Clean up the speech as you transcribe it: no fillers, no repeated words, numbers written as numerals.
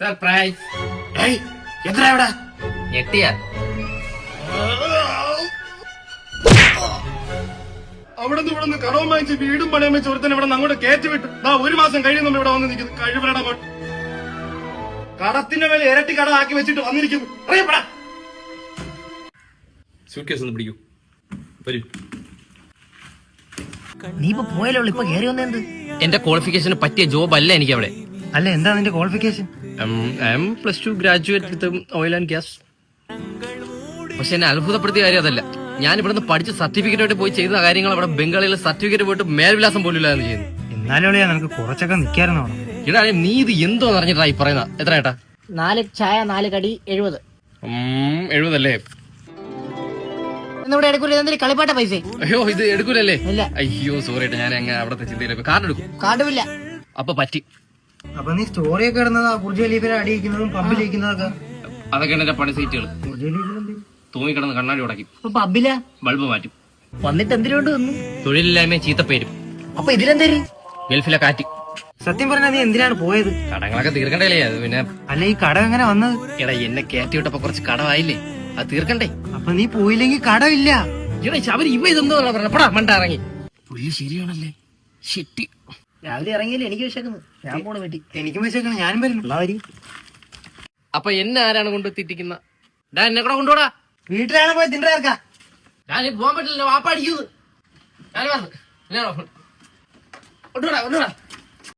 Surprise. എത്ര എവിടെ ഞെട്ടിയാ? അവിടെ നിന്ന് ഇവിടെ നിന്ന് കടവും വാങ്ങിച്ച് വീടും പണയം വെച്ച് ഒരുത്തന്നെ ഇവിടെ നിന്ന് അങ്ങോട്ട് കയറ്റി വിട്ടു. 1 മാസം കഴിയുന്നുണ്ട് ഇവിടെ വന്ന് നിൽക്കുന്നു. കഴിവരട കടത്തിന്റെ മേലെ ഇരട്ടി കട ആക്കി വെച്ചിട്ട് വന്നിരിക്കുന്നു. അറിയപ്പെടാ. സൂട്ട്കേസ് ഒന്ന് പിടിക്കൂ. വരൂ. നീ ഇപ്പൊ പോയാലോ? ഇപ്പൊ കയറി വന്നെന്ത്? എന്റെ ക്വാളിഫിക്കേഷന് പറ്റിയ ജോബ് അല്ല എനിക്ക് അവിടെ. അല്ല, എന്താ നിന്റെ qualification? I M +2 graduate with oil and gas. പക്ഷെ എന്നെ അത്ഭുതപ്പെടുത്തിയ കാര്യം അതല്ല. ഞാൻ ഇവിടുന്ന് പഠിച്ച് സർട്ടിഫിക്കറ്റ് പോയി ചെയ്ത കാര്യങ്ങൾ അവിടെ ബംഗാളിലെ സർട്ടിഫിക്കറ്റ് പോയിട്ട് മേൽവിലാസം പോലും ഇല്ലാന്ന് ചെയ്യുന്നു. എന്നാലും നമുക്ക് കുറച്ചൊക്കെ നിക്കായിരുന്നു. ഇടാ, നീ ഇത് എന്തോ അറിഞ്ഞിട്ടായി പറയുന്ന? എത്ര ഏട്ടാ? 4 ചായ 4 കടി 70. 70 അല്ലേ? ഇവിടെ എടുക്കൂല. എന്തെങ്കിലും കളിപ്പാട്ട പൈസ? അയ്യോ, ഇത് എടുക്കൂലല്ലേ? ഇല്ല. അയ്യോ സോറി ഏട്ടാ, ഞാൻ അങ്ങനെ അവിടത്തെ ചിന്തയിലേക്ക് കാർഡ് എടുക്കും. കാർഡുമില്ല. അപ്പൊ പറ്റി. അപ്പൊ നീ സ്റ്റോറിയൊക്കെ ഇടുന്നതാ ബുർജ് ഖലീഫിനെ അടിയിക്കുന്നതും പമ്പിലിരിക്കുന്നതൊക്കെ? അതൊക്കെയാണ് എന്റെ പണി സീറ്റുകൾ. ബുർജ് ഖലീഫിൽ തൂങ്ങിക്കിടന്ന് കണ്ണാടി ഉടക്കി അപ്പൊ പബ്ബില ബൾബ് മാറ്റും. വന്നിട്ട് എന്തിനോണ്ട് വന്നു? തൊഴിലില്ലായ്മയും ചീത്തപ്പേരും. അപ്പൊ ഇതിലെന്തേര്? ഗൾഫിലെ കാറ്റ്. സത്യം പറഞ്ഞാ നീ എന്തിനാണ് പോയത്? കടങ്ങളൊക്കെ തീർക്കണ്ടേ? അത് പിന്നെ അല്ല, ഈ കടം എങ്ങനെ വന്നത്? എടാ, എന്നെ കയറ്റി വിട്ടപ്പോ കുറച്ച് കടമായില്ലേ, അത് തീർക്കണ്ടേ? അപ്പൊ നീ പോയില്ലെങ്കിൽ കടമില്ല. എടാ ശബരി, ഇവ ഇതെന്തോ പറഞ്ഞ മണ്ട ഇറങ്ങി. പുള്ളി ശരിയാണല്ലേ. ഷെട്ടി രാവിലെ ഇറങ്ങിയില്ലേ? എനിക്ക് വിശക്കുന്നു. ഞാൻ പോണ വീട്ടിൽ. എനിക്കും വിശക്കണം, ഞാനും വരുന്നു. അപ്പൊ എന്നെ ആരാണ് കൊണ്ട് തെറ്റിക്കുന്ന? എന്നെ കൂടെ കൊണ്ടുപോടാ. വീട്ടിലാണ് പോയി തിണ്ടാർക്കാ. ഞാൻ പോകാൻ പറ്റില്ല, വാപ്പ അടിക്കുന്നത്. ഞാൻ കൊണ്ടുപോടാ.